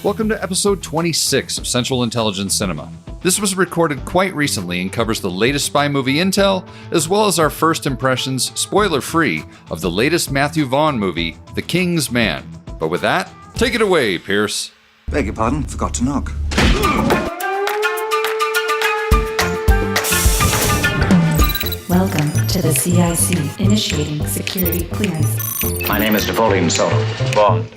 Welcome to episode 26 of Central Intelligence Cinema. This was recorded quite recently and covers the latest spy movie intel, as well as our first impressions, spoiler-free, of the latest Matthew Vaughn movie, The King's Man. But with that, take it away, Pierce. Beg your pardon, forgot to knock. Welcome to the CIC, initiating security clearance. My name is Napoleon Solo. Bond.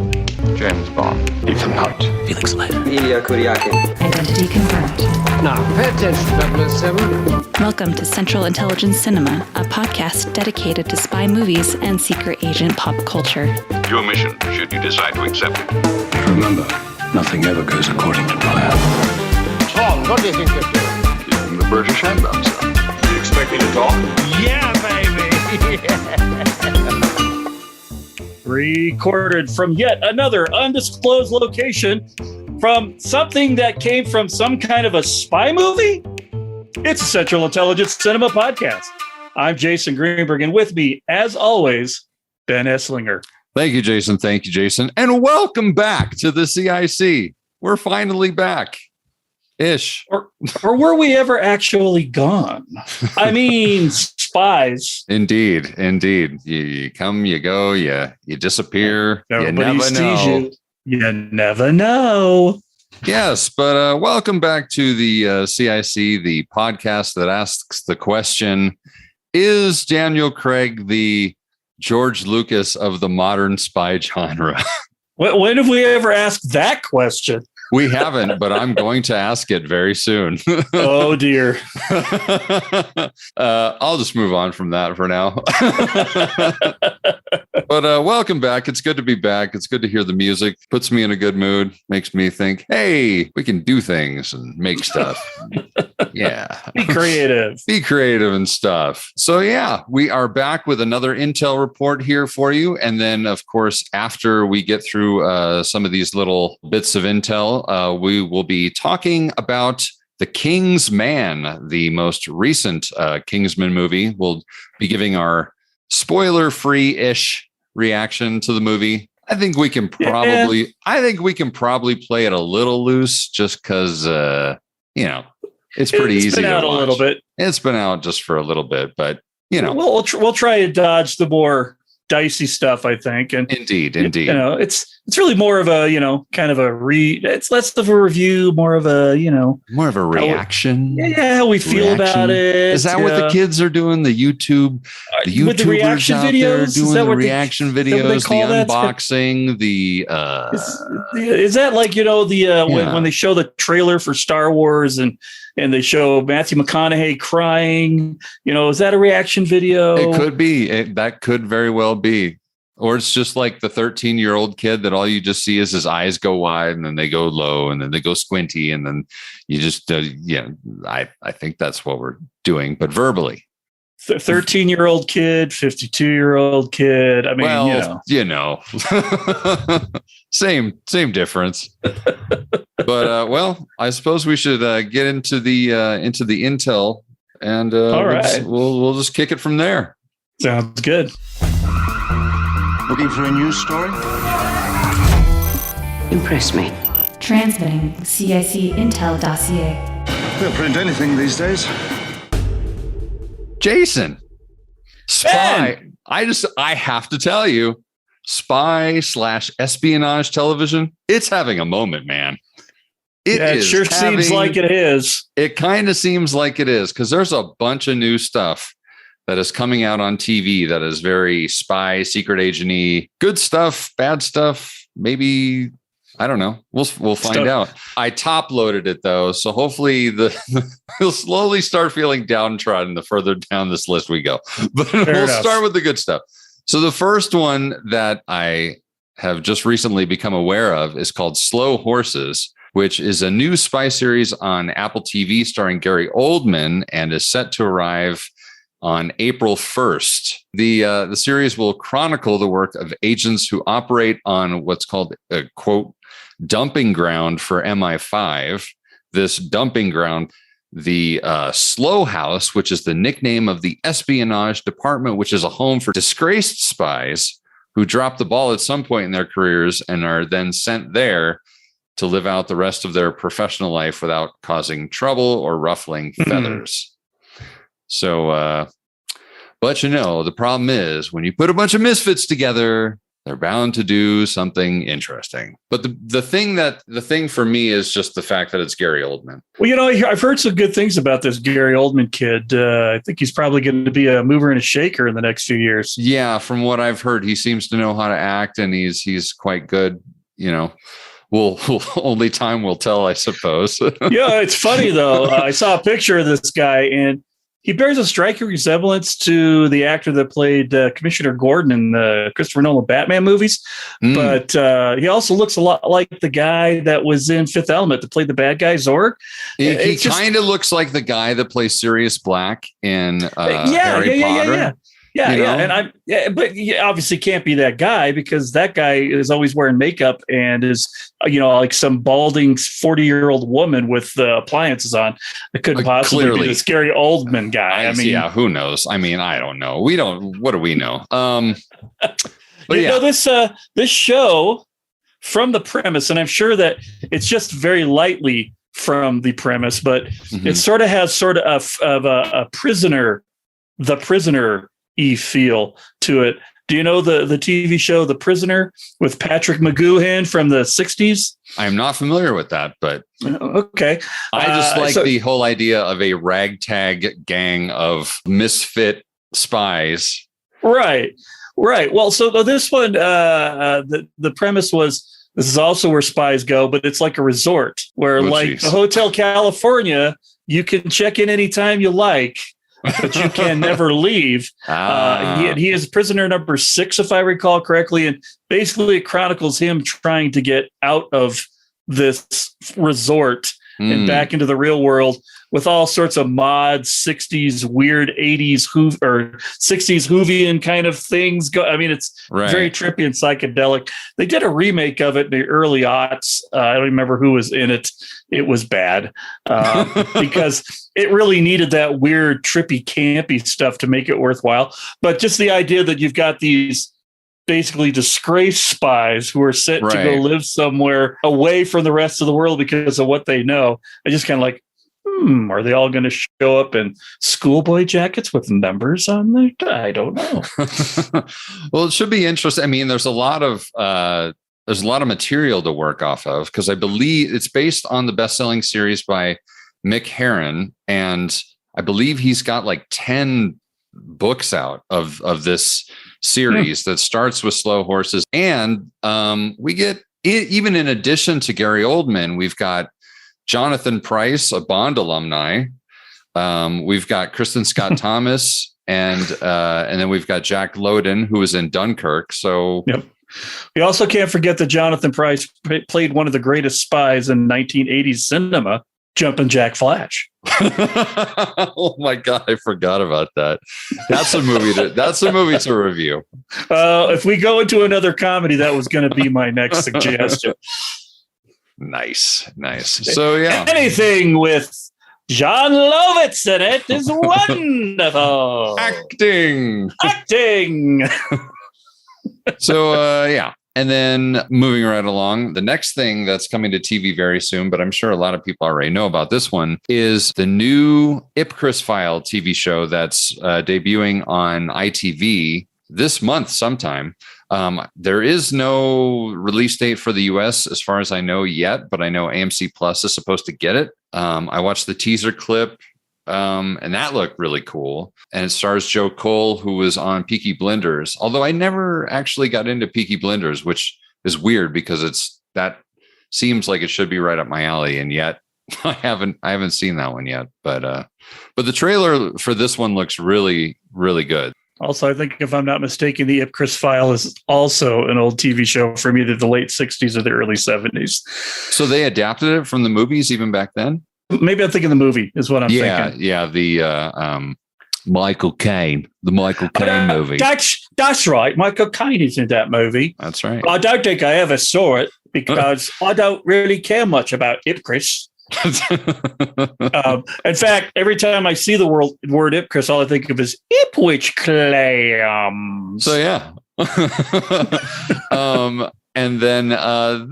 James Bond. Ethan Hunt. Felix Leiter. Ilya Kuryakин. Identity confirmed. Now, pay attention, 007. Welcome to Central Intelligence Cinema, a podcast dedicated to spy movies and secret agent pop culture. Your mission, should you decide to accept it. Remember, nothing ever goes according to plan. Tom, what do you think you're doing? Using the British handbook, sir. You expect me to talk? Yeah, baby! Recorded from yet another undisclosed location from something that came from some kind of a spy movie? It's a Central Intelligence Cinema podcast. I'm Jason Greenberg, and with me, as always, Ben Esslinger. Thank you, Jason. Thank you, Jason. And welcome back to the CIC. We're finally back. Ish. Or were we ever actually gone? I mean, spies. Indeed. You come, you go, you disappear. Everybody you never know. You never know. Yes, but welcome back to the CIC, the podcast that asks the question, is Daniel Craig the George Lucas of the modern spy genre? When have we ever asked that question? We haven't, but I'm going to ask it very soon. Oh, dear. I'll just move on from that for now. But welcome back. It's good to be back. It's good to hear the music. Puts me in a good mood. Makes me think, hey, we can do things and make stuff. Yeah. Be creative. Be creative and stuff. So, yeah, we are back with another Intel report here for you. And then, of course, after we get through some of these little bits of Intel, we will be talking about The King's Man, the most recent Kingsman movie. We'll be giving our spoiler-free-ish reaction to the movie. I think we can probably play it a little loose, just because it's pretty easy. It's been out a little bit. It's been out just for a little bit, but we'll try to dodge the more dicey stuff, I think. And indeed. It's really more of a, kind of it's less of a review, more of a, more of a reaction. How we feel about it. Is that what the kids are doing? The YouTubers with the reaction out videos? there doing the reaction videos, the unboxing, is that like, when they show the trailer for Star Wars and they show Matthew McConaughey crying, is that a reaction video? It could be. That could very well be. Or it's just like the 13-year-old kid that all you just see is his eyes go wide and then they go low and then they go squinty. And then you just, I think that's what we're doing, but verbally. 13-year-old kid, 52-year-old kid. I mean, same difference. But I suppose we should get into the intel, and all right, we'll just kick it from there. Sounds good. Looking for a news story? Impress me. Transmitting CIC Intel dossier. They'll print anything these days. Jason, spy. Ben. I have to tell you, spy/espionage television, it's having a moment, man. It sure seems like it is. It kind of seems like it is, because there's a bunch of new stuff that is coming out on TV that is very spy, secret agent-y, good stuff, bad stuff, maybe, I don't know. We'll find out. I top loaded it though, so hopefully we'll slowly start feeling downtrodden the further down this list we go. But we'll start with the good stuff. So the first one that I have just recently become aware of is called Slow Horses, which is a new spy series on Apple TV starring Gary Oldman and is set to arrive on April 1st. The series will chronicle the work of agents who operate on what's called a, quote, dumping ground for MI5. This dumping ground, the Slow House, which is the nickname of the espionage department, which is a home for disgraced spies who drop the ball at some point in their careers and are then sent there to live out the rest of their professional life without causing trouble or ruffling feathers. So, but the problem is when you put a bunch of misfits together, they're bound to do something interesting. But the thing for me is just the fact that it's Gary Oldman. Well, I've heard some good things about this Gary Oldman kid. I think he's probably going to be a mover and a shaker in the next few years. Yeah, from what I've heard, he seems to know how to act, and he's quite good. Well, only time will tell, I suppose. Yeah, it's funny though. I saw a picture of this guy, and he bears a striking resemblance to the actor that played Commissioner Gordon in the Christopher Nolan Batman movies. But he also looks a lot like the guy that was in Fifth Element that played the bad guy, Zorg. He kind of looks like the guy that plays Sirius Black in Harry Potter. Yeah. But you obviously can't be that guy because that guy is always wearing makeup and is, like some balding 40-year-old woman with appliances on. It couldn't possibly be the scary Oldman guy. Who knows? I don't know. What do we know? This show from the premise, and I'm sure that it's just very lightly from the premise, but it sort of has a prisoner, the prisoner feel to it. Do you know the TV show The Prisoner with Patrick McGoohan from the 60s? I'm not familiar with that, but okay. I just like the whole idea of a ragtag gang of misfit spies. Right. Well, so this one, the premise was this is also where spies go, but it's like a resort where the Hotel California, you can check in anytime you like, but you can never leave. He is prisoner number 6, if I recall correctly. And basically it chronicles him trying to get out of this resort and back into the real world with all sorts of mods, 60s, weird 80s or 60s Whovian kind of things. It's very trippy and psychedelic. They did a remake of it in the early aughts. I don't remember who was in it. It was bad because it really needed that weird, trippy, campy stuff to make it worthwhile. But just the idea that you've got these basically disgraced spies who are sent to go live somewhere away from the rest of the world because of what they know. I just kind of like, are they all going to show up in schoolboy jackets with numbers on them? I don't know. Well, it should be interesting. There's a lot of material to work off of because I believe it's based on the best-selling series by Mick Herron, and I believe he's got like 10 books out of this series that starts with Slow Horses, and we get even in addition to Gary Oldman, we've got Jonathan Pryce, a Bond alumni. We've got Kristen Scott Thomas, and then we've got Jack Lowden, who was in Dunkirk. So, yep. We also can't forget that Jonathan Pryce played one of the greatest spies in 1980s cinema, Jumpin' Jack Flash. Oh my God, I forgot about that. That's a movie to review. If we go into another comedy, that was going to be my next suggestion. Nice. So yeah, anything with John Lovitz in it is wonderful. Acting. So yeah. And then moving right along, the next thing that's coming to TV very soon, but I'm sure a lot of people already know about this one, is the new Ipcris File TV show that's debuting on ITV this month sometime. There is no release date for the US as far as I know yet, but I know AMC Plus is supposed to get it. I watched the teaser clip. And that looked really cool. And it stars Joe Cole, who was on Peaky Blinders. Although I never actually got into Peaky Blinders, which is weird because that seems like it should be right up my alley. And yet I haven't seen that one yet. But the trailer for this one looks really, really good. Also, I think if I'm not mistaken, the Ipcris File is also an old TV show from either the late 60s or the early 70s. So they adapted it from the movies even back then? Maybe I'm thinking the movie is what I'm thinking. Yeah, the Michael Caine movie. That's right. Michael Caine is in that movie. That's right. I don't think I ever saw it because I don't really care much about Ipcris. In fact, every time I see the word Ipcris, all I think of is Ipswich clams. So yeah. And then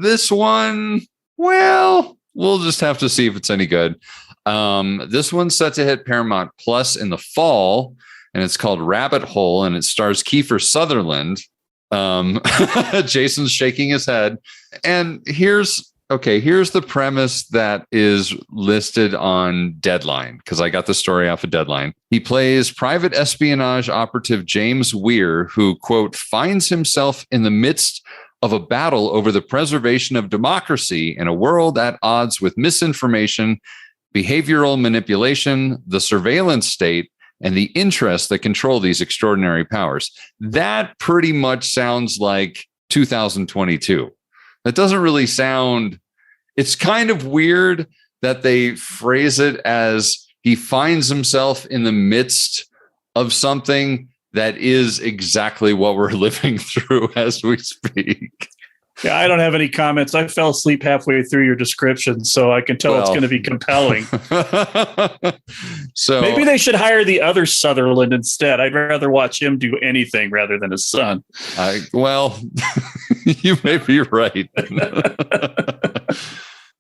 this one. Well, we'll just have to see if it's any good. This one's set to hit Paramount Plus in the fall, and it's called Rabbit Hole, and it stars Kiefer Sutherland. Jason's shaking his head. And here's the premise that is listed on Deadline, because I got the story off of Deadline. He plays private espionage operative James Weir, who, quote, finds himself in the midst of a battle over the preservation of democracy in a world at odds with misinformation, behavioral manipulation, the surveillance state, and the interests that control these extraordinary powers. That pretty much sounds like 2022. That doesn't really sound... It's kind of weird that they phrase it as he finds himself in the midst of something that is exactly what we're living through as we speak. Yeah, I don't have any comments. I fell asleep halfway through your description, so I can tell it's going to be compelling. So maybe they should hire the other Sutherland instead. I'd rather watch him do anything rather than his son. Well, you may be right.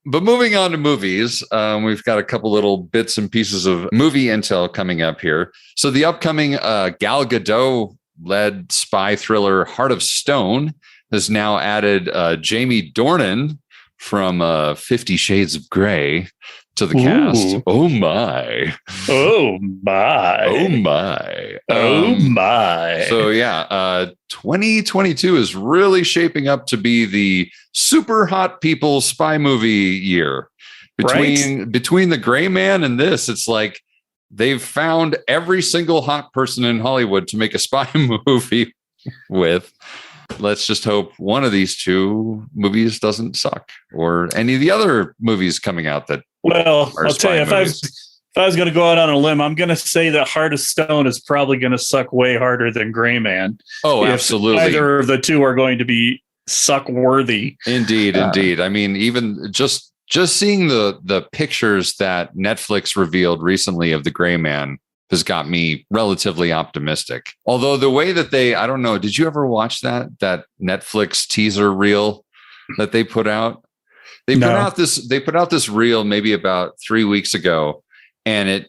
But moving on to movies, we've got a couple little bits and pieces of movie intel coming up here. So the upcoming Gal Gadot-led spy thriller Heart of Stone has now added Jamie Dornan from 50 Shades of Grey to the cast. Oh my. Oh my. Oh my. Oh my. So yeah, 2022 is really shaping up to be the super hot people spy movie year. Between the Gray Man and this, it's like they've found every single hot person in Hollywood to make a spy movie with. Let's just hope one of these two movies doesn't suck, or any of the other movies coming out that. Well, I'll tell you, if I was going to go out on a limb, I'm going to say that Heart of Stone is probably going to suck way harder than Gray Man. Oh, absolutely. Either of the two are going to be suck worthy. Indeed. I mean, even just seeing the pictures that Netflix revealed recently of the Gray Man has got me relatively optimistic. Although the way that I don't know, did you ever watch that Netflix teaser reel that they put out? They put out this reel maybe about 3 weeks ago, and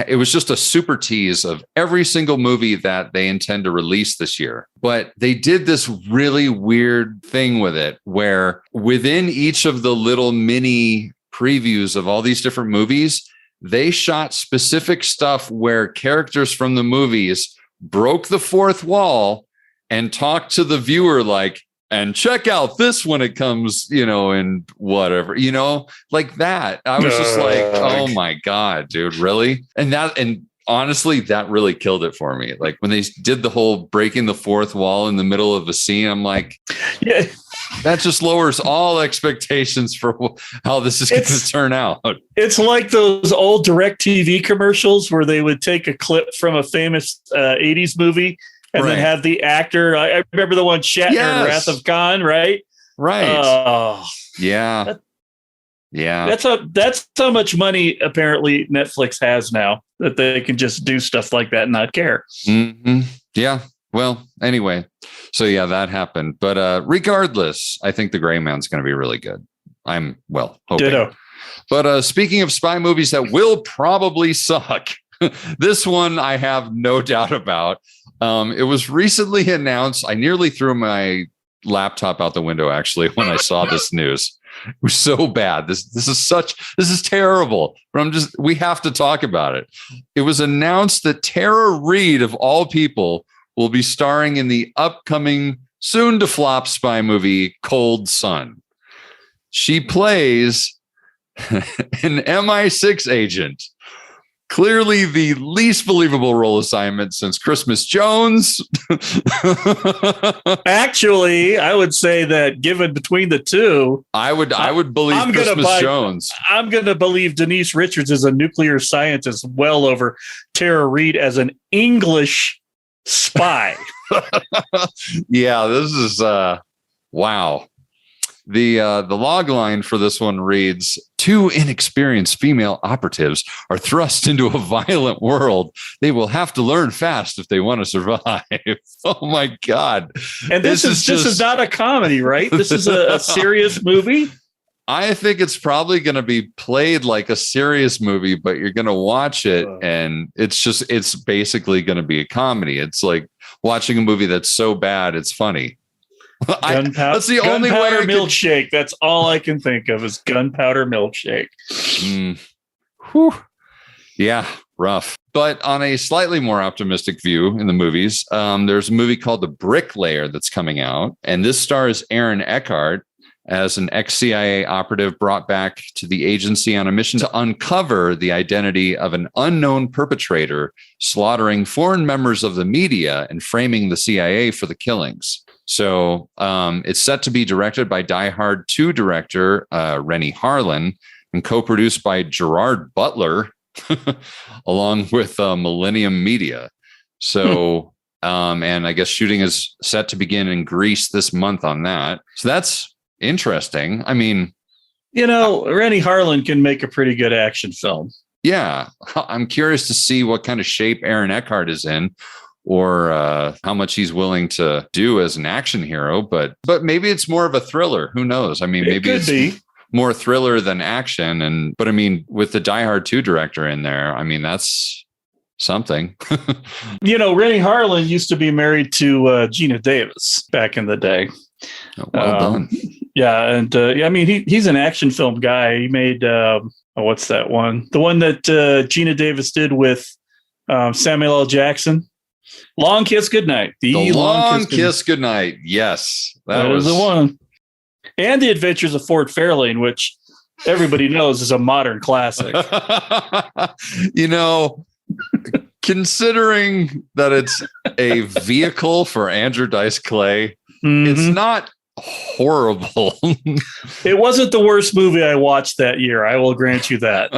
it was just a super tease of every single movie that they intend to release this year. But they did this really weird thing with it where within each of the little mini previews of all these different movies, they shot specific stuff where characters from the movies broke the fourth wall and talked to the viewer like, and check out this when it comes, and whatever, like that. I was just like, oh my God, dude, really? And honestly, that really killed it for me. Like when they did the whole breaking the fourth wall in the middle of a scene, I'm like, yeah, that just lowers all expectations for how this is going to turn out. It's like those old DirecTV commercials where they would take a clip from a famous 80s movie and then have the actor. I remember the one Shatner in Wrath of Khan, right? Right. Oh, yeah. Yeah. That's how much money apparently Netflix has now, that they can just do stuff like that and not care. Mm-hmm. Yeah. Well, anyway, so yeah, that happened. But regardless, I think the Gray Man's going to be really good. I'm hoping. Ditto. But speaking of spy movies that will probably suck, this one I have no doubt about. It was recently announced. I nearly threw my laptop out the window, actually, when I saw this news. It was so bad. This is terrible. But we have to talk about it. It was announced that Tara Reid, of all people, will be starring in the upcoming soon to flop spy movie Cold Sun. She plays an MI6 agent. Clearly the least believable role assignment since Christmas Jones. Actually, I would say that given between the two, I would believe Christmas Jones. I'm going to believe Denise Richards is a nuclear scientist well over Tara Reid as an English spy. Yeah, this is wow. The log line for this one reads, 2 inexperienced female operatives are thrust into a violent world. They will have to learn fast if they want to survive. Oh my God. And this is not a comedy, right? This is a serious movie. I think it's probably going to be played like a serious movie, but you're going to watch it and it's basically going to be a comedy. It's like watching a movie that's so bad it's funny. That's the only way. Gunpowder milkshake. That's all I can think of is gunpowder milkshake. Yeah, rough. But on a slightly more optimistic view in the movies, there's a movie called The Bricklayer that's coming out, and this stars Aaron Eckhart as an ex-CIA operative brought back to the agency on a mission to uncover the identity of an unknown perpetrator slaughtering foreign members of the media and framing the CIA for the killings. So it's set to be directed by Die Hard 2 director Rennie Harlin and co-produced by Gerard Butler along with Millennium Media. So, and I guess shooting is set to begin in Greece this month on that. So that's interesting. I mean, Rennie Harlin can make a pretty good action film. Yeah. I'm curious to see what kind of shape Aaron Eckhart is in, or how much he's willing to do as an action hero. But maybe it's more of a thriller. Who knows? I mean, maybe it's more thriller than action. But I mean, with the Die Hard 2 director in there, I mean, that's something. Rennie Harlin used to be married to Gina Davis back in the day. Oh, well done. Yeah. And I mean, he's an action film guy. He made, what's that one? The one that Gina Davis did with Samuel L. Jackson. Long Kiss Goodnight. The Long Kiss Goodnight. Yes. That was the one. And The Adventures of Ford Fairlane, which everybody knows is a modern classic. Considering that it's a vehicle for Andrew Dice Clay, it's not horrible. It wasn't the worst movie I watched that year. I will grant you that.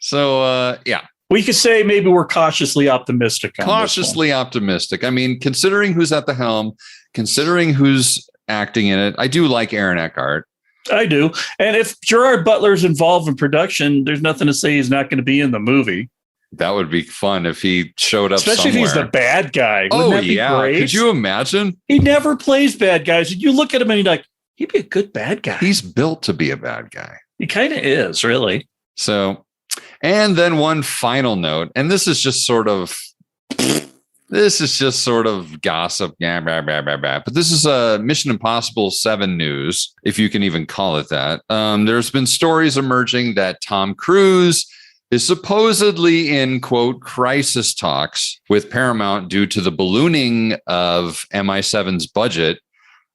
So, yeah. We could say maybe we're cautiously optimistic. Cautiously optimistic. I mean, considering who's at the helm, considering who's acting in it, I do like Aaron Eckhart. I do. And if Gerard Butler's involved in production, there's nothing to say he's not going to be in the movie. That would be fun if he showed up Especially somewhere. If he's the bad guy. Wouldn't that be great? Could you imagine? He never plays bad guys. You look at him and you're like, he'd be a good bad guy. He's built to be a bad guy. He kind of is, really. So, and then one final note, and this is just sort of gossip. But this is a Mission Impossible 7 news, if you can even call it that. There's been stories emerging that Tom Cruise is supposedly in, quote, crisis talks with Paramount due to the ballooning of MI7's budget,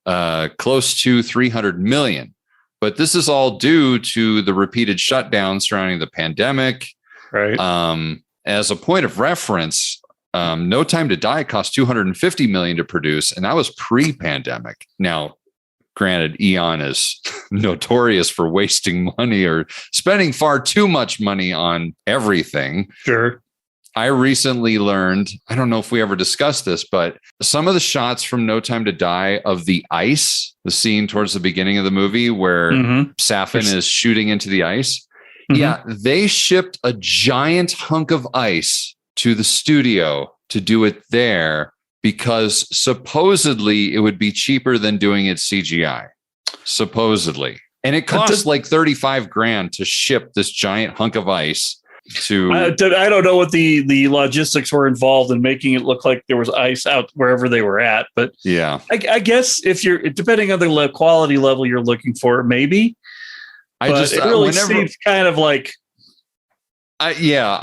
close to $300 million. But this is all due to the repeated shutdowns surrounding the pandemic. Right. As a point of reference, No Time to Die cost $250 million to produce, and that was pre-pandemic. Now, granted, Eon is notorious for wasting money or spending far too much money on everything. Sure. I recently learned, I don't know if we ever discussed this, but some of the shots from No Time to Die of the ice, the scene towards the beginning of the movie where Safin is shooting into the ice. Yeah, they shipped a giant hunk of ice to the studio to do it there because supposedly it would be cheaper than doing it CGI. Supposedly. And it costs like $35,000 to ship this giant hunk of ice to. I don't know what the logistics were involved in making it look like there was ice out wherever they were at. But yeah, I guess if you're depending on the quality level you're looking for, maybe. It really seems kind of like. I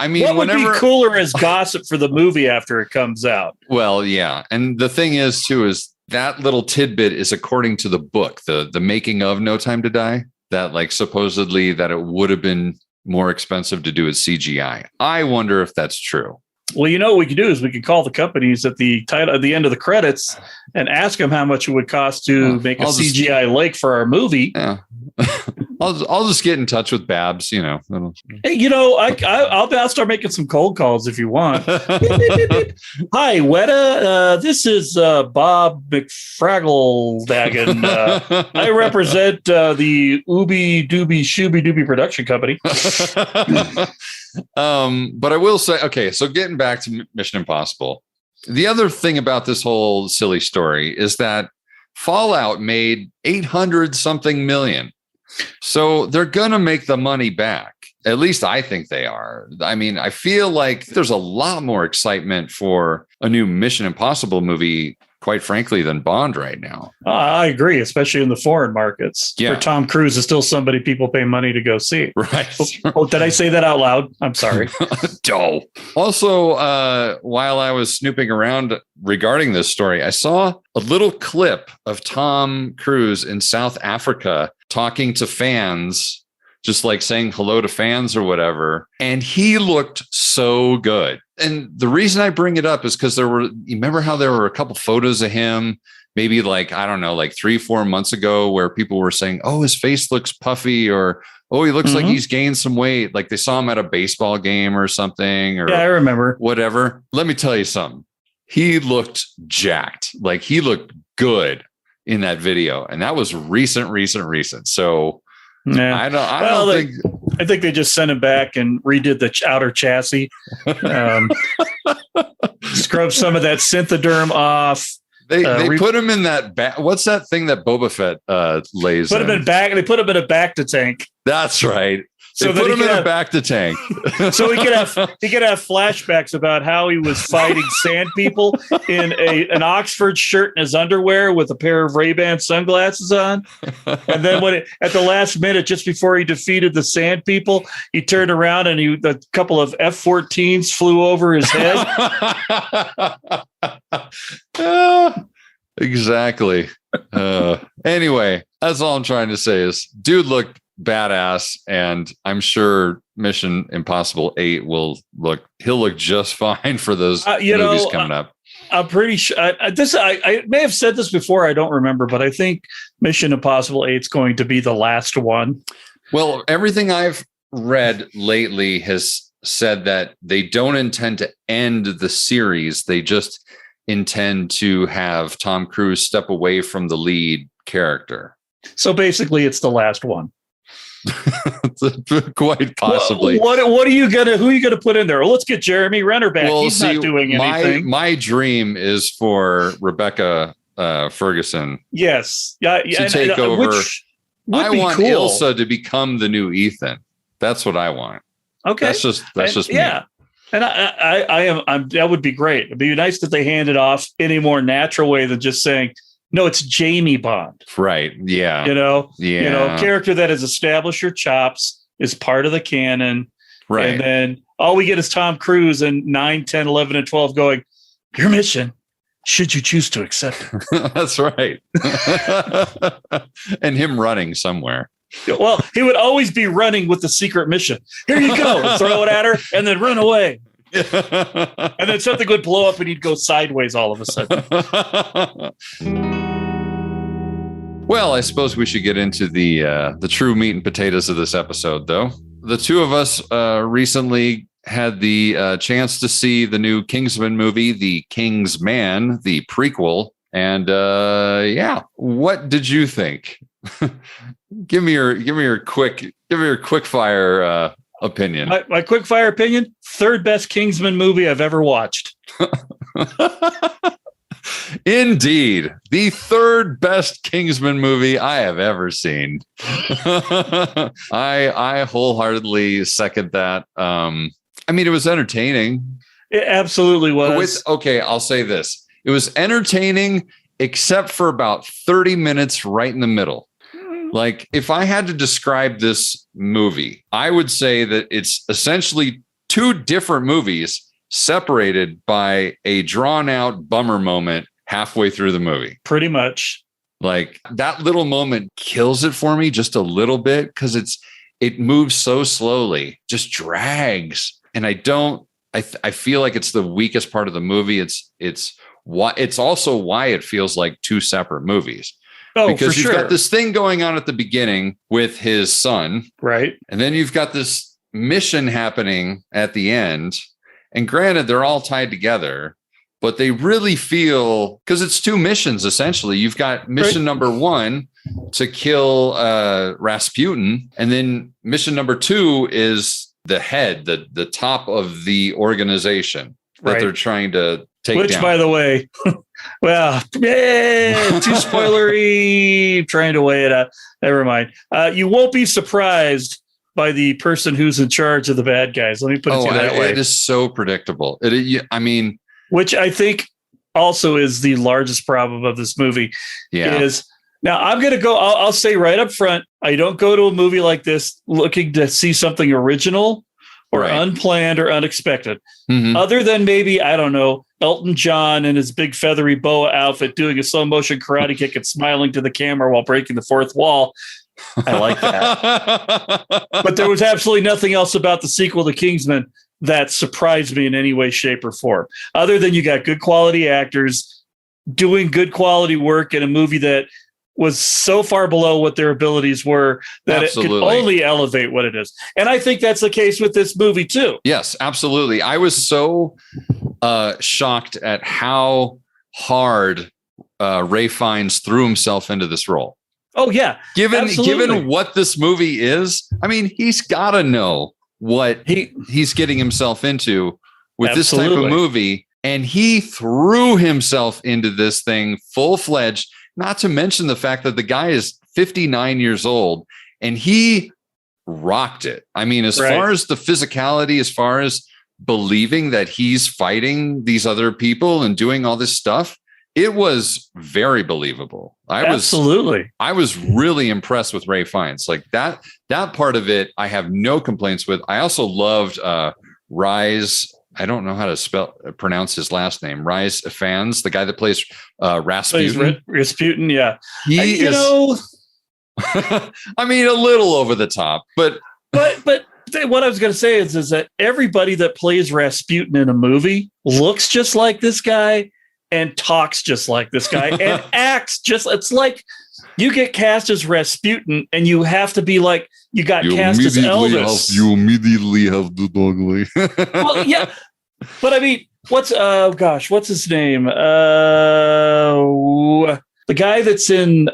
mean, what would be cooler as gossip for the movie after it comes out? Well, yeah. And the thing is, too, is that little tidbit is according to the book, the making of No Time to Die, that like supposedly that it would have been more expensive to do with CGI. I wonder if that's true. Well, what we could do is we could call the companies at the end of the credits and ask them how much it would cost to make a CGI lake for our movie. Yeah. I'll just get in touch with Babs, Hey, I'll start making some cold calls if you want. Hi, Weta. This is Bob McFraggledagon. I represent the Ooby Dooby Shooby Dooby production company. But I will say, okay, so getting back to Mission Impossible, the other thing about this whole silly story is that Fallout made 800 something million. So they're going to make the money back. At least I think they are. I mean, I feel like there's a lot more excitement for a new Mission Impossible movie, quite frankly, than Bond right now. I agree, especially in the foreign markets. Yeah. Where Tom Cruise is still somebody people pay money to go see. Right. Oh, did I say that out loud? I'm sorry. Dull. Also, while I was snooping around regarding this story, I saw a little clip of Tom Cruise in South Africa talking to fans, just like saying hello to fans or whatever. And he looked so good. And the reason I bring it up is because you remember how there were a couple photos of him, maybe like 3-4 months ago, where people were saying, oh, his face looks puffy, or, oh, he looks like he's gained some weight. Like they saw him at a baseball game or something. Or yeah, I remember. Whatever. Let me tell you something. He looked jacked. Like he looked good in that video. And that was recent. So yeah. I think they just sent him back and redid the outer chassis. Scrub some of that synthederm off. They put him in that what's that thing that Boba Fett lays? Put him in back. They put him in a back to tank. That's right. They put him in a back to tank. So he could have flashbacks about how he was fighting sand people in an Oxford shirt and his underwear with a pair of Ray-Ban sunglasses on. And then at the last minute, just before he defeated the sand people, he turned around and a couple of F-14s flew over his head. Exactly. Anyway, that's all I'm trying to say is dude looked badass, and I'm sure Mission Impossible 8 he'll look just fine for those movies coming up. I'm pretty sure I may have said this before, I don't remember, but I think Mission Impossible 8 is going to be the last one. Well, everything I've read lately has said that they don't intend to end the series. They just intend to have Tom Cruise step away from the lead character. So basically it's the last one. Quite possibly. Who are you gonna put in there? Well, let's get Jeremy Renner back. Well, he's not doing anything. My dream is for Rebecca Ferguson. Yes, to take over. I want cool. Ilsa to become the new Ethan. That's what I want. Okay, that's just me. Yeah. And that would be great. It'd be nice that they hand it off in a more natural way than just saying, no, it's Jamie Bond. Right. Yeah. Character that has established your chops, is part of the canon. Right. And then all we get is Tom Cruise in 9, 10, 11, and 12 going, your mission, should you choose to accept it. That's right. And him running somewhere. Well, he would always be running with the secret mission. Here you go. Throw it at her and then run away. And then something would blow up and he'd go sideways all of a sudden. Well, I suppose we should get into the true meat and potatoes of this episode, though. The two of us recently had the chance to see the new Kingsman movie, The King's Man, the prequel. And what did you think? Give me your quick fire opinion. My quick fire opinion: third best Kingsman movie I've ever watched. Indeed, the third best Kingsman movie I have ever seen. I wholeheartedly second that. I mean, it was entertaining. It absolutely was. I'll say this: it was entertaining, except for about 30 minutes right in the middle. Like, if I had to describe this movie, I would say that it's essentially two different movies separated by a drawn out bummer moment halfway through the movie. Pretty much. Like, that little moment kills it for me just a little bit because it moves so slowly, just drags. And I feel like it's the weakest part of the movie. It's also why it feels like two separate movies. Oh, because you've got this thing going on at the beginning with his son. Right. And then you've got this mission happening at the end. And granted, they're all tied together, but they really feel, because it's two missions, essentially. You've got mission number 1 to kill Rasputin. And then mission number 2 is the head, the top of the organization that they're trying to take down. By the way, Well, too spoilery. Trying to weigh it out. Never mind. You won't be surprised by the person who's in charge of the bad guys. Let me put it to you that way. It is so predictable. Which I think also is the largest problem of this movie. Yeah. Now I'm going to go. I'll say right up front. I don't go to a movie like this looking to see something original or unplanned or unexpected. Mm-hmm. Other than maybe, I don't know, Elton John in his big feathery boa outfit doing a slow motion karate kick and smiling to the camera while breaking the fourth wall. I like that. But there was absolutely nothing else about the sequel to Kingsman that surprised me in any way, shape, or form. Other than you got good quality actors doing good quality work in a movie that was so far below what their abilities were that it could only elevate what it is. And I think that's the case with this movie too. Yes, absolutely. I was so shocked at how hard Ray Fiennes threw himself into this role. Oh yeah. Given what this movie is, I mean, he's got to know what he's getting himself into with this type of movie. And he threw himself into this thing full-fledged. Not to mention the fact that the guy is 59 years old and he rocked it. I mean, as far as the physicality, as far as believing that he's fighting these other people and doing all this stuff, it was very believable. I was really impressed with Ray Fiennes. Like that part of it, I have no complaints with. I also loved Rise. I don't know how to pronounce his last name. Rise Fans, the guy that plays Rasputin. Rasputin, yeah. He is, I mean, a little over the top, but what I was going to say is that everybody that plays Rasputin in a movie looks just like this guy and talks just like this guy and acts just. It's like you get cast as Rasputin and you have to be like you cast as Elvis. You immediately have the dog way. Well, yeah. But I mean, what's his name? The guy that's in,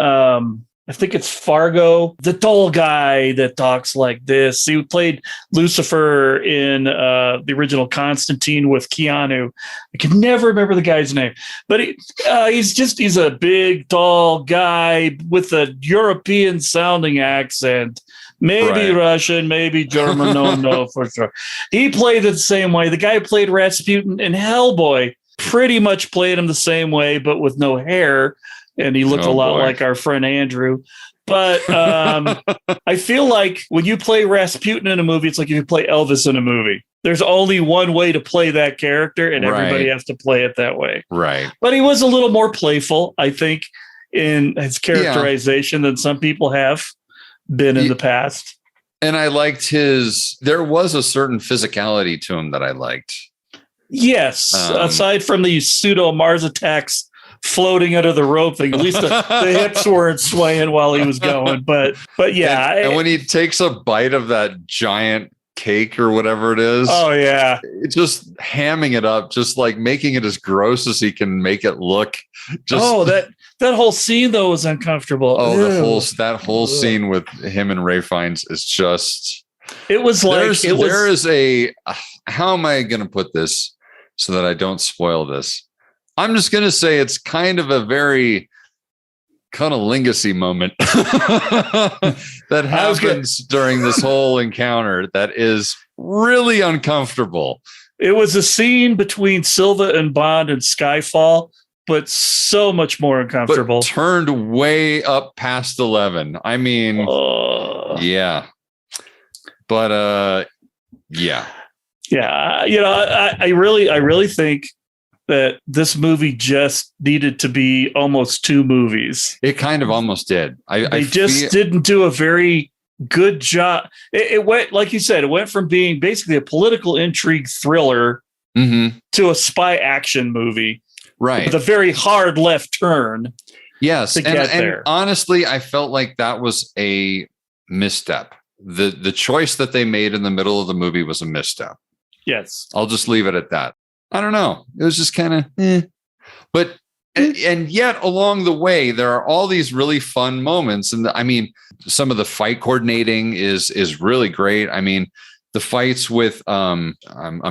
I think it's Fargo, the dull guy that talks like this. He played Lucifer in the original Constantine with Keanu. I can never remember the guy's name, but he's a big, tall guy with a European sounding accent. Maybe Russian, maybe German. No, for sure. He played it the same way. The guy who played Rasputin in Hellboy pretty much played him the same way, but with no hair. And he looked a lot like our friend Andrew. But I feel like when you play Rasputin in a movie, it's like if you play Elvis in a movie. There's only one way to play that character, and everybody has to play it that way. Right. But he was a little more playful, I think, in his characterization than some people have been in the past. And I liked there was a certain physicality to him that I liked. Yes. Aside from the pseudo Mars attacks floating under the rope thing, at least the hips weren't swaying while he was going. But yeah. And when he takes a bite of that giant cake or whatever it is. Oh yeah. It's just hamming it up, just like making it as gross as he can make it look. That whole scene though was uncomfortable. Oh, that whole scene with him and Ray Fiennes is just. It was like there is a. How am I going to put this so that I don't spoil this? I'm just going to say it's kind of a very cunnilingus-y moment that happens during this whole encounter that is really uncomfortable. It was a scene between Silva and Bond and Skyfall, but so much more uncomfortable. But turned way up past 11. I mean, yeah. But yeah. Yeah, I really think that this movie just needed to be almost two movies. It kind of almost did. They didn't do a very good job. It went, like you said, it went from being basically a political intrigue thriller to a spy action movie. Right. With a very hard left turn. Yes. And there. Honestly, I felt like that was a misstep. The choice that they made in the middle of the movie was a misstep. Yes. I'll just leave it at that. I don't know. It was just kind of, but, and yet along the way, there are all these really fun moments. And I mean, some of the fight coordinating is really great. I mean, the fights with, I'm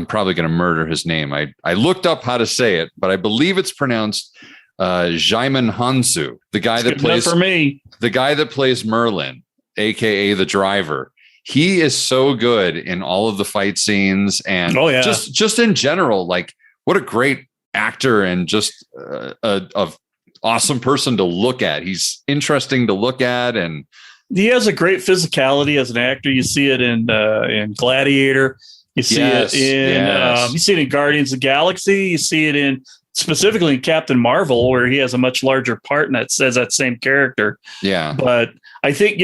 probably going to murder his name. I looked up how to say it, but I believe it's pronounced Djimon Hounsou, the guy that plays for me. The guy that plays Merlin, aka the driver. He is so good in all of the fight scenes, and just in general, like what a great actor and just a awesome person to look at. He's interesting to look at, and he has a great physicality as an actor. You see it in Gladiator. You see it in you see it in Guardians of the Galaxy. You see it in specifically in Captain Marvel, where he has a much larger part and that says that same character. Yeah. But I think,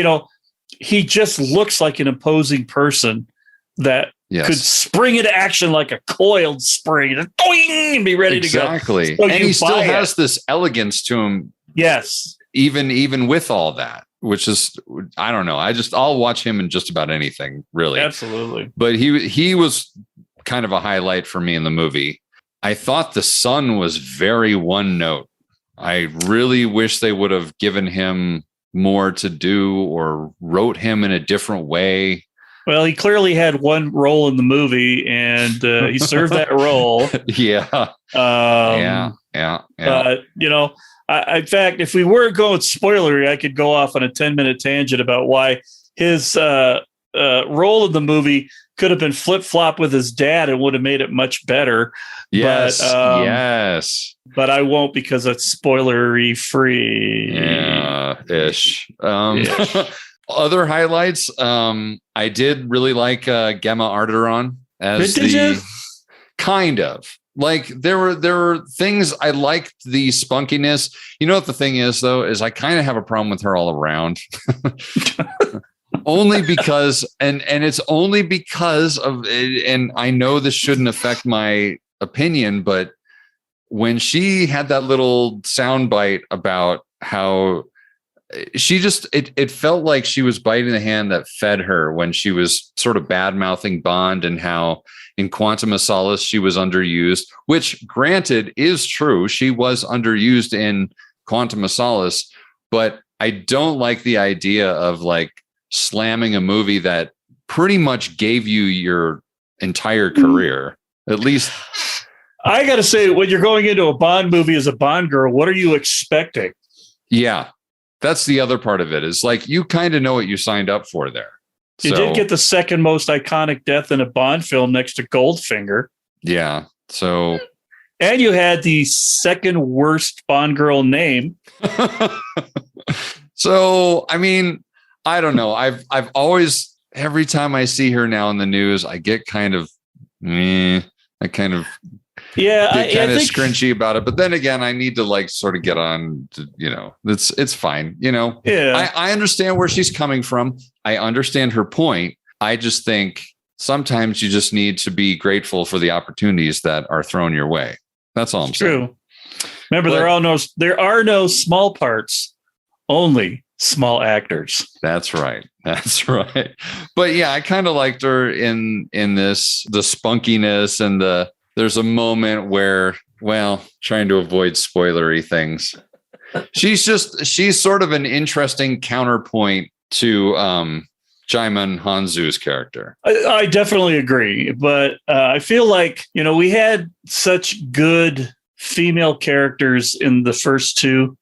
he just looks like an imposing person that could spring into action like a coiled spring and be ready to go. Exactly. And he still has this elegance to him. Yes. Even with all that, which is, I don't know. I'll watch him in just about anything, really. Absolutely. But he was kind of a highlight for me in the movie. I thought the son was very one note. I really wish they would have given him more to do or wrote him in a different way. Well, he clearly had one role in the movie, and he served that role. Yeah. But, in fact, if we were going spoilery, I could go off on a 10-minute tangent about why his role in the movie could have been flip-flop with his dad and would have made it much better. Yes. But I won't, because it's spoilery free. Yeah, ish. Other highlights. I did really like Gemma Arterton as kind of. Like there were things I liked, the spunkiness. You know what the thing is, though, is I kind of have a problem with her all around. Only because, and it's only because of, and I know this shouldn't affect my opinion, but when she had that little soundbite about how she just, it felt like she was biting the hand that fed her when she was sort of bad mouthing Bond, and how in Quantum of Solace she was underused, which granted is true. She was underused in Quantum of Solace, but I don't like the idea of like slamming a movie that pretty much gave you your entire career. At least I got to say, when you're going into a Bond movie as a Bond girl, what are you expecting? Yeah, that's the other part of it, is like you kind of know what you signed up for there. You did get the second most iconic death in a Bond film next to Goldfinger. Yeah. So, and you had the second worst Bond girl name. So, I mean, I don't know. I've always, every time I see her now in the news, I get kind of, I kind of scrunchy about it. But then again, I need to like sort of get on to, it's fine. Yeah. I understand where she's coming from. I understand her point. I just think sometimes you just need to be grateful for the opportunities that are thrown your way. That's all I'm saying. True. Remember, there are no small parts, only small actors. That's right. But yeah, I kind of liked her in this, the spunkiness, and there's a moment where, well, trying to avoid spoilery things. She's sort of an interesting counterpoint to Djimon Hounsou's character. I definitely agree, but I feel like, we had such good female characters in the first two.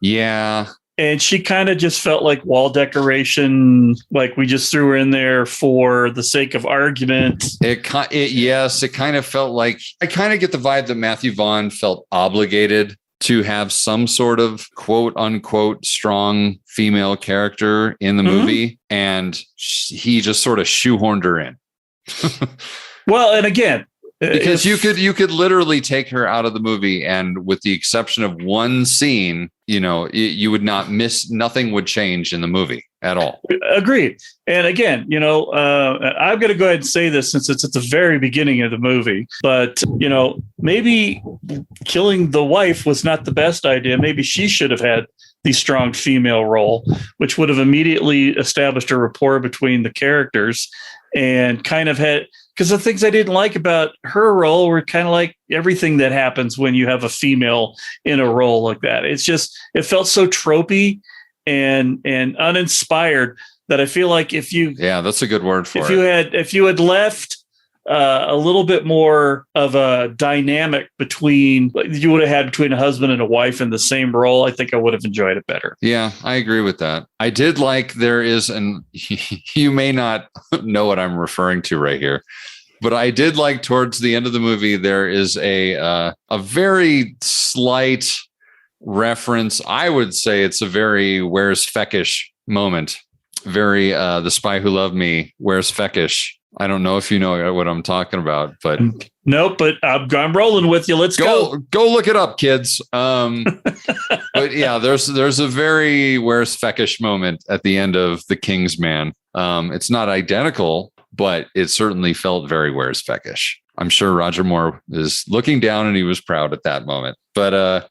Yeah. And she kind of just felt like wall decoration, like we just threw her in there for the sake of argument. It kind of felt like, I kind of get the vibe that Matthew Vaughn felt obligated to have some sort of quote unquote strong female character in the movie, and he just sort of shoehorned her in. Well, and again, because you could literally take her out of the movie, and with the exception of one scene, you would not miss, nothing would change in the movie at all. Agreed. And again, I'm going to go ahead and say this since it's at the very beginning of the movie, but maybe killing the wife was not the best idea. Maybe she should have had the strong female role, which would have immediately established a rapport between the characters, and kind of had, because the things I didn't like about her role were kind of like everything that happens when you have a female in a role like that. It's just, it felt so tropey and uninspired that I feel like that's a good word for it. If you had left a little bit more of a dynamic between you would have had between a husband and a wife in the same role, I think I would have enjoyed it better. Yeah, I agree with that. I did like there is, and you may not know what I'm referring to right here, but I did like towards the end of the movie, there is a very slight reference. I would say it's a very Where's Feckish moment. Very The Spy Who Loved Me, Where's Feckish. I don't know if you know what I'm talking about, but nope. But I'm rolling with you. Let's go. Go look it up, kids. But yeah, there's a very Where's Feckish moment at the end of The King's Man. It's not identical, but it certainly felt very Where's Feckish. I'm sure Roger Moore is looking down and he was proud at that moment. But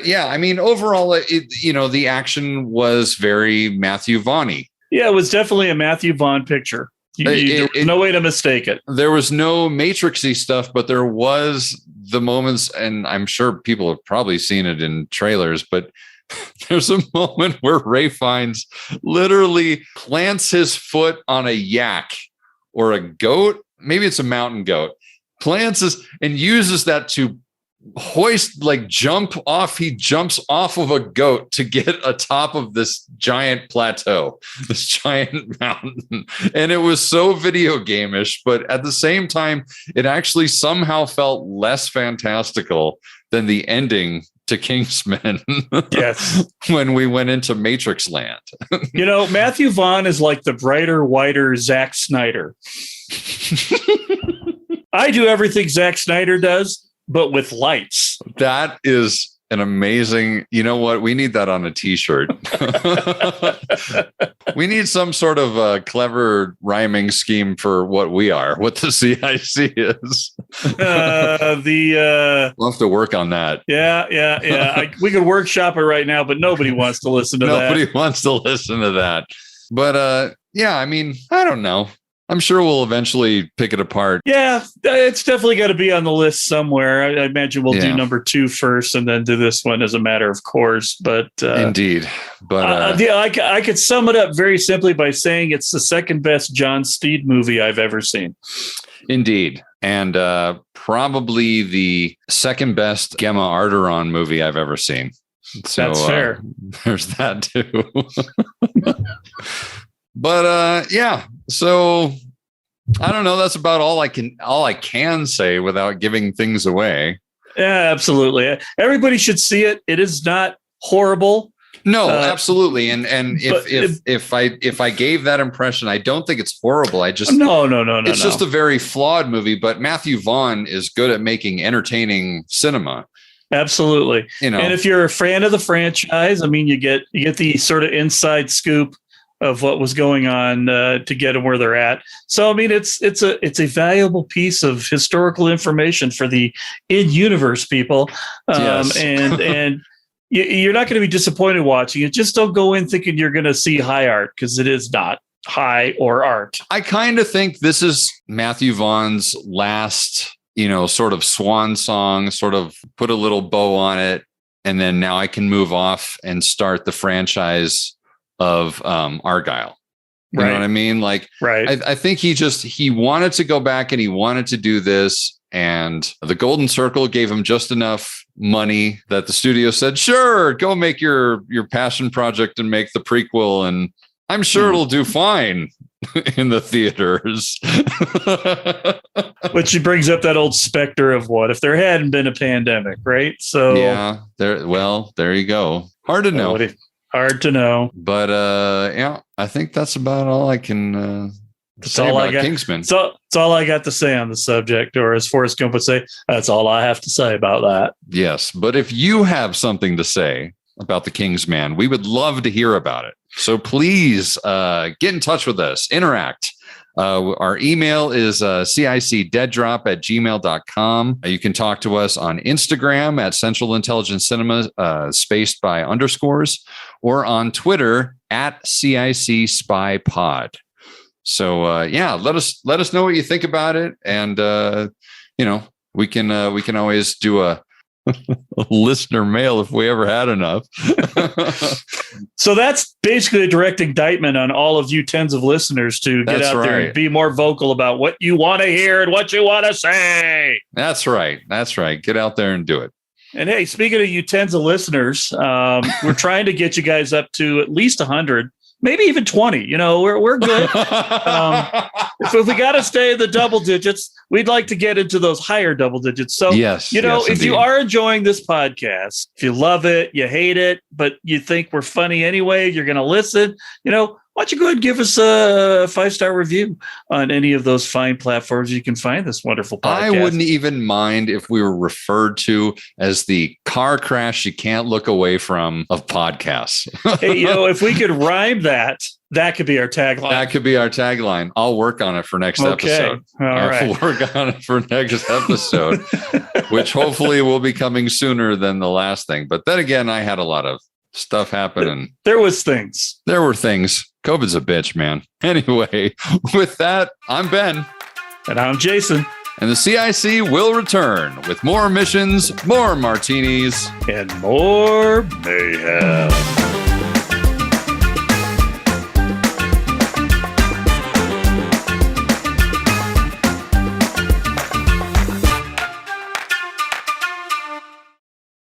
yeah, I mean, overall, the action was very Matthew Vaughn-y. Yeah, it was definitely a Matthew Vaughn picture. There was no way to mistake it. There was no Matrix-y stuff, but there was the moments, and I'm sure people have probably seen it in trailers, but there's a moment where Ray Fiennes literally plants his foot on a yak or a goat. Maybe it's a mountain goat. Plants this and uses that to jump off. He jumps off of a goat to get atop of this giant plateau, this giant mountain. And it was so video game-ish, but at the same time, it actually somehow felt less fantastical than the ending to Kingsman. Yes. When we went into Matrix land. Matthew Vaughn is like the brighter, whiter Zack Snyder. I do everything Zack Snyder does, but with lights. That is an amazing, you know what? We need that on a t-shirt. We need some sort of clever rhyming scheme for what we are, what the CIC is. We'll have to work on that. Yeah. We could workshop it right now, but nobody wants to listen to that. Nobody wants to listen to that. But yeah, I mean, I don't know. I'm sure we'll eventually pick it apart. Yeah, it's definitely got to be on the list somewhere. I imagine we'll do number 2 first and then do this one as a matter of course. But indeed. But I could sum it up very simply by saying it's the second best John Steed movie I've ever seen. Indeed. And probably the second best Gemma Arteron movie I've ever seen. So, that's fair. There's that too. But yeah, so I don't know. That's about all I can say without giving things away. Yeah, absolutely. Everybody should see it. It is not horrible. No, absolutely. And if I gave that impression, I don't think it's horrible. I just no. It's just a very flawed movie. But Matthew Vaughn is good at making entertaining cinema. Absolutely. And if you're a fan of the franchise, I mean, you get the sort of inside scoop of what was going on to get them where they're at. So, I mean, it's a valuable piece of historical information for the in-universe people. Yes. and you're not going to be disappointed watching it. Just don't go in thinking you're going to see high art, because it is not high or art. I kind of think this is Matthew Vaughn's last, sort of swan song, sort of put a little bow on it. And then now I can move off and start the franchise of Argyle. You know what I mean? Like, right. I think he wanted to go back and he wanted to do this, and the Golden Circle gave him just enough money that the studio said, sure, go make your passion project and make the prequel, and I'm sure it'll do fine in the theaters. Which brings up that old specter of what if there hadn't been a pandemic, right? So yeah, there you go. Hard to know. Hard to know. But yeah, I think that's about all I can say about Kingsman. So it's all I got to say on the subject, or as Forrest Gump would say, that's all I have to say about that. Yes, but if you have something to say about the Kingsman, we would love to hear about it. So please get in touch with us, interact. Our email is cicdeaddrop@gmail.com. You can talk to us on Instagram at Central Intelligence Cinema, spaced by underscores, or on Twitter at CIC Spy Pod. So yeah, let us know what you think about it, and we can always do a listener mail if we ever had enough. So that's basically a direct indictment on all of you tens of listeners to get out there and be more vocal about what you want to hear and what you want to say. That's right. Get out there and do it. And hey, speaking of you tens of listeners, we're trying to get you guys up to at least 100, maybe even 20. We're good. If we got to stay in the double digits, we'd like to get into those higher double digits. So, yes, if indeed. you are enjoying this podcast, if you love it, you hate it, but you think we're funny anyway, you're going to listen, why don't you go ahead and give us a 5-star review on any of those fine platforms you can find this wonderful podcast. I wouldn't even mind if we were referred to as the car crash you can't look away from of podcasts. Hey, if we could rhyme that could be our tagline. That could be our tagline. I'll work on it for next episode. All right. I'll work on it for next episode, which hopefully will be coming sooner than the last thing. But then again, I had a lot of stuff happen. And there were things. COVID's a bitch, man. Anyway, with that, I'm Ben. And I'm Jason. And the CIC will return with more missions, more martinis, and more mayhem.